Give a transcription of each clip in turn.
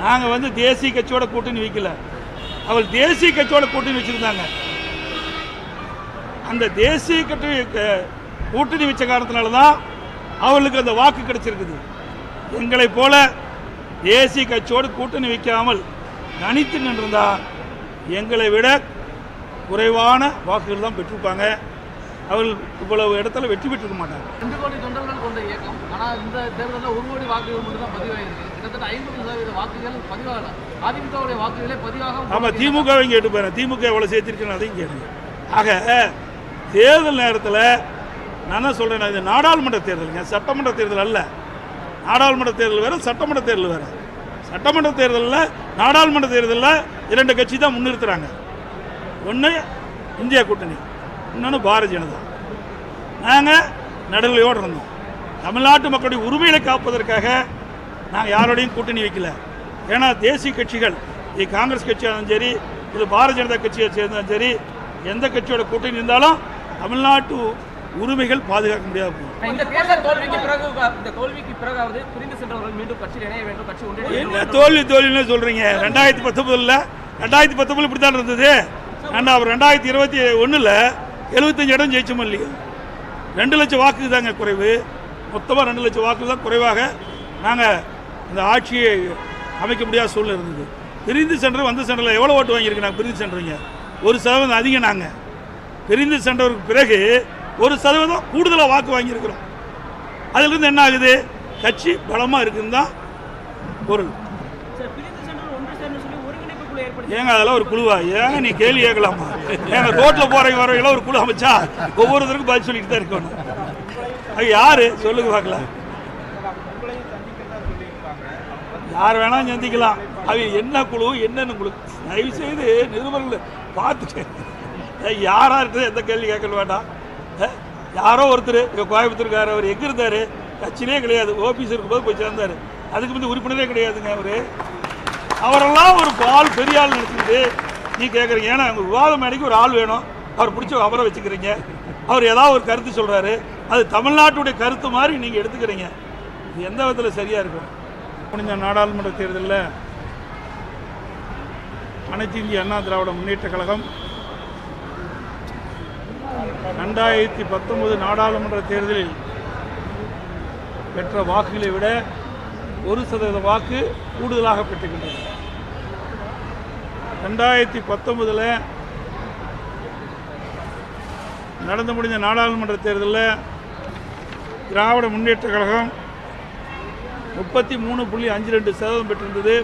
நாங்கள் வந்து தேசிய கட்சியோட கூட்டணி வைக்கல, அவள் தேசிய கட்சியோட கூட்டணி வச்சுருந்தாங்க. அந்த தேசிய கட்சி கூட்டணி வச்ச காரணத்தினால தான் அவளுக்கு அந்த வாக்கு கிடைச்சிருக்குது. எங்களை போல தேசிய கட்சியோடு கூட்டணி வைக்காமல் தனித்து நின்றிருந்தா எங்களை விட குறைவான வாக்குகள் தான் பெற்றிருப்பாங்க. அவர்கள் இவ்வளவு இடத்துல வெற்றி பெற்றிருக்க மாட்டாங்க. 2 கோடி தொண்டர்கள் கொண்ட இயக்கம், ஆனால் இந்த தேர்தலில் 1 கோடி வாக்குகள் மட்டும் தான் பதிவாயிருக்கு. கிட்டத்தட்ட 50% வாக்குகள் பதிவாகல. அதிமுகவுடைய வாக்குகளே பதிவாக. ஆமாம், திமுகவையும் கேட்டு போகிறேன். திமுக எவ்வளோ சேர்த்திருக்கேன்னு அதையும் கேட்டுங்க. ஆக தேர்தல் நேரத்தில் நான் என்ன சொல்கிறேன், இது நாடாளுமன்ற தேர்தலுங்க, சட்டமன்ற தேர்தல் அல்ல. நாடாளுமன்ற தேர்தல் வேறு, சட்டமன்ற தேர்தல் வேறு. சட்டமன்ற தேர்தலில் நாடாளுமன்ற தேர்தலில் 2 கட்சி தான் முன்னிறுத்துறாங்க. ஒன்று இந்தியா கூட்டணி, இன்னொன்று பாரதிய ஜனதா. நாங்கள் நடுநிலையோடு இருந்தோம். தமிழ்நாட்டு மக்களுடைய உரிமைகளை காப்பதற்காக நாங்கள் யாரோடையும் கூட்டணி வைக்கல. ஏன்னா தேசிய கட்சிகள், இது காங்கிரஸ் கட்சியாக இருந்தாலும் சரி, இது பாரதிய ஜனதா கட்சியை சேர்ந்தாலும் சரி, எந்த கட்சியோட கூட்டணி இருந்தாலும் தமிழ்நாட்டு உரிமைகள் பாதுகாக்க முடியாது. இந்த தேர்தல் தோல்விக்கு பிறகாவது பிரிந்து சென்றவர்கள் மீண்டும் கட்சியில் இணைய வேண்டும், கட்சி ஒன்றிணைய. என்ன தோல்வின்னு சொல்கிறீங்க? 2019 இப்படி தான் இருந்தது. அப்புறம் 2021 75 இடம் ஜெயிச்சோம் இல்லையா? 2 லட்சம் வாக்கு தாங்க குறைவு. மொத்தமாக 2 லட்சம் வாக்கு தான் குறைவாக நாங்கள் இந்த ஆட்சியை அமைக்க முடியாத சூழ்நிலை இருந்தது. பிரிந்து சென்ற வந்த சென்டரில் எவ்வளோ ஓட்டு வாங்கியிருக்கு? நாங்கள் பிரிந்து சென்றீங்க 1% அதிகம். நாங்கள் பிரிந்து சென்றவருக்கு பிறகு 1% கூடுதலாக வாக்கு வாங்கியிருக்கிறோம். அதிலிருந்து என்ன ஆகுது? கட்சி பலமாக இருக்குன்னு தான் பொருள். ஏங்க அதெல்லாம் ஒரு குழுவா? ஏங்க நீ கேள்வி கேட்கலாமா? ஏங்க ரோட்டில் போகிறவங்க வரவங்கள ஒரு குழு அமைச்சா ஒவ்வொருத்தருக்கும் பதில் சொல்லிட்டு தான் இருக்கணும். அது யார் சொல்லுங்க பார்க்கலாம். யார் வேணாலும் சந்திக்கலாம். அது என்ன குழு என்னன்னு குழு? தயவு செய்து நிருபர்கள் பார்த்துட்டு யாராக இருக்குது எந்த கேள்வி கேட்க வேண்டாம். யாரோ ஒருத்தர் கோயம்புத்தூர்கார், அவர் எங்கே இருந்தார்? கட்சியிலே கிடையாது, ஓபிஎஸ் இருக்கும்போது போய் சேர்ந்தார். அதுக்கு வந்து உறுப்பினரே கிடையாதுங்க அவரெல்லாம் ஒரு பால் பெரிய ஆள் நினச்சிக்கிட்டு நீ கேட்குறீங்க. ஏன்னா உங்கள் விவாத மேடைக்கு ஒரு ஆள் வேணும், அவர் பிடிச்ச அவரை வச்சுக்கிறீங்க. அவர் ஏதாவது ஒரு கருத்து சொல்கிறாரு, அது தமிழ்நாட்டுடைய கருத்து மாதிரி நீங்கள் எடுத்துக்கிறீங்க. இது எந்த விதத்தில் சரியாக இருக்கும்? முடிஞ்ச நாடாளுமன்ற தேர்தலில் அனைத்து இந்திய அண்ணா திராவிட முன்னேற்ற கழகம் 2019 நாடாளுமன்ற தேர்தலில் பெற்ற வாக்குகளை விட 1% வாக்கு கூடுதலாக பெற்றுக்கின்றது. 2019 நடந்து முடிஞ்ச நாடாளுமன்ற தேர்தலில் திராவிட முன்னேற்ற கழகம் 33.52% பெற்றிருந்தது.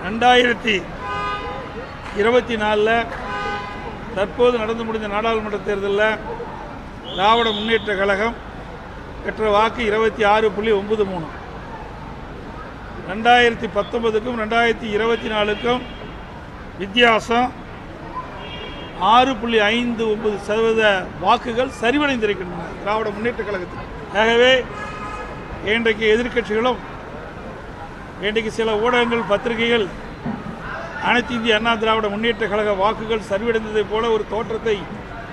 2024 தற்போது நடந்து முடிந்த நாடாளுமன்ற தேர்தலில் திராவிட முன்னேற்ற கழகம் பெற்ற வாக்கு 26.93. 2019க்கும் 2024க்கும் வித்தியாசம் 6.59% வாக்குகள் சரிவடைந்திருக்கின்றன திராவிட முன்னேற்ற கழகத்தில். ஆகவே இன்றைக்கு எதிர்க்கட்சிகளும், இன்றைக்கு சில ஊடகங்கள், பத்திரிகைகள் அனைத்து இந்திய அண்ணா திராவிட முன்னேற்ற கழக வாக்குகள் சரிவடைந்ததை போல ஒரு தோற்றத்தை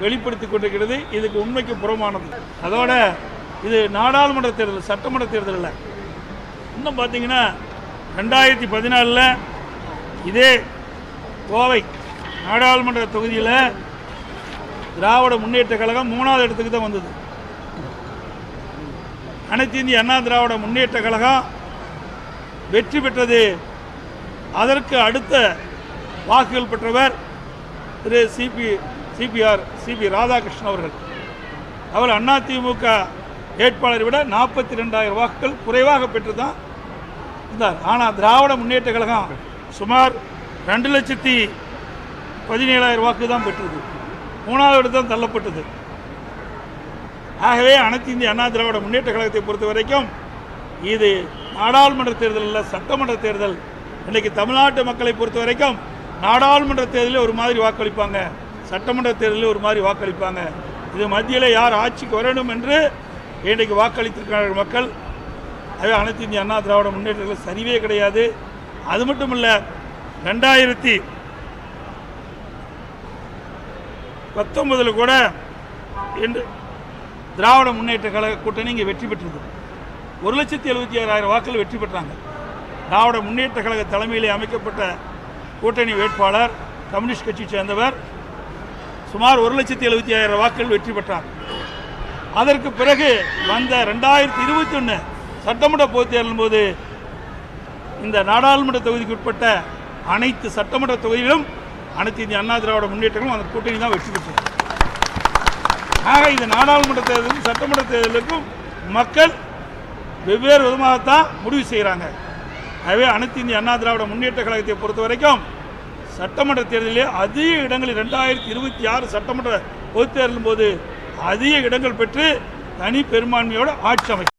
வெளிப்படுத்தி கொண்டிருக்கிறது. இதுக்கு உண்மைக்கு புறமானது. அதோட இது நாடாளுமன்ற தேர்தல், சட்டமன்ற தேர்தல் இல்லை. இன்னும் பார்த்தீங்கன்னா 2014 இதே கோவை நாடாளுமன்ற தொகுதியில் திராவிட முன்னேற்ற கழகம் 3வது இடத்துக்கு தான் வந்தது. அனைத்து இந்திய அண்ணா திராவிட முன்னேற்ற கழகம் வெற்றி பெற்றது. அதற்கு அடுத்த வாக்குகள் பெற்றவர் திரு சிபி ராதாகிருஷ்ணன் அவர்கள். அவர் அதிமுக வேட்பாளரை விட 42,000 வாக்குகள் குறைவாக பெற்று தான் இருந்தார். ஆனால் திராவிட முன்னேற்ற கழகம் சுமார் 2,17,000 வாக்கு தான் பெற்றது. 3வது இடத்து தான் தள்ளப்பட்டது. ஆகவே அனைத்து இந்திய அண்ணா திராவிட முன்னேற்ற கழகத்தை பொறுத்த வரைக்கும் இது நாடாளுமன்ற தேர்தல் இல்லை, சட்டமன்ற தேர்தல். இன்றைக்கு தமிழ்நாட்டு மக்களை பொறுத்த வரைக்கும் நாடாளுமன்ற தேர்தலில் ஒரு மாதிரி வாக்களிப்பாங்க, சட்டமன்ற தேர்தலில் ஒரு மாதிரி வாக்களிப்பாங்க. இது மத்தியில் யார் ஆட்சிக்கு வரணும் என்று இன்றைக்கு வாக்களித்திருக்கிற மக்கள். அது அனைத்து இந்திய அண்ணா திராவிட முன்னேற்றங்கள் சரிவே கிடையாது. அது மட்டும் இல்லை, 2019 கூட என்று திராவிட முன்னேற்ற கழக கூட்டணி இங்கே வெற்றி பெற்றது. 1,76,000 வாக்குகள் வெற்றி பெற்றாங்க. திராவிட முன்னேற்ற கழக தலைமையிலே அமைக்கப்பட்ட கூட்டணி வேட்பாளர் கம்யூனிஸ்ட் கட்சியை சேர்ந்தவர் சுமார் 1,70,5,000 வாக்குகள் வெற்றி பெற்றார். அதற்கு பிறகு வந்த 2021 சட்டமன்ற பொதுத் தேர்தலின் போது இந்த நாடாளுமன்ற தொகுதிக்கு உட்பட்ட அனைத்து சட்டமன்ற தொகுதியிலும் அனைத்து இந்திய அண்ணா திராவிட முன்னேற்றங்களும் அந்த கூட்டணி தான் வெற்றி பெற்றது. ஆக இந்த நாடாளுமன்ற தேர்தலுக்கும் சட்டமன்ற தேர்தலுக்கும் மக்கள் வெவ்வேறு விதமாகத்தான் முடிவு செய்கிறாங்க. ஆகவே அனைத்து இந்திய அண்ணா திராவிட முன்னேற்ற கழகத்தை பொறுத்த வரைக்கும் சட்டமன்ற தேர்தலிலே அதிக இடங்களில் 2026 சட்டமன்ற பொதுத் தேர்தலின் போது அதிக இடங்கள் பெற்று தனி பெரும்பான்மையோடு ஆட்சி அமைக்கும்.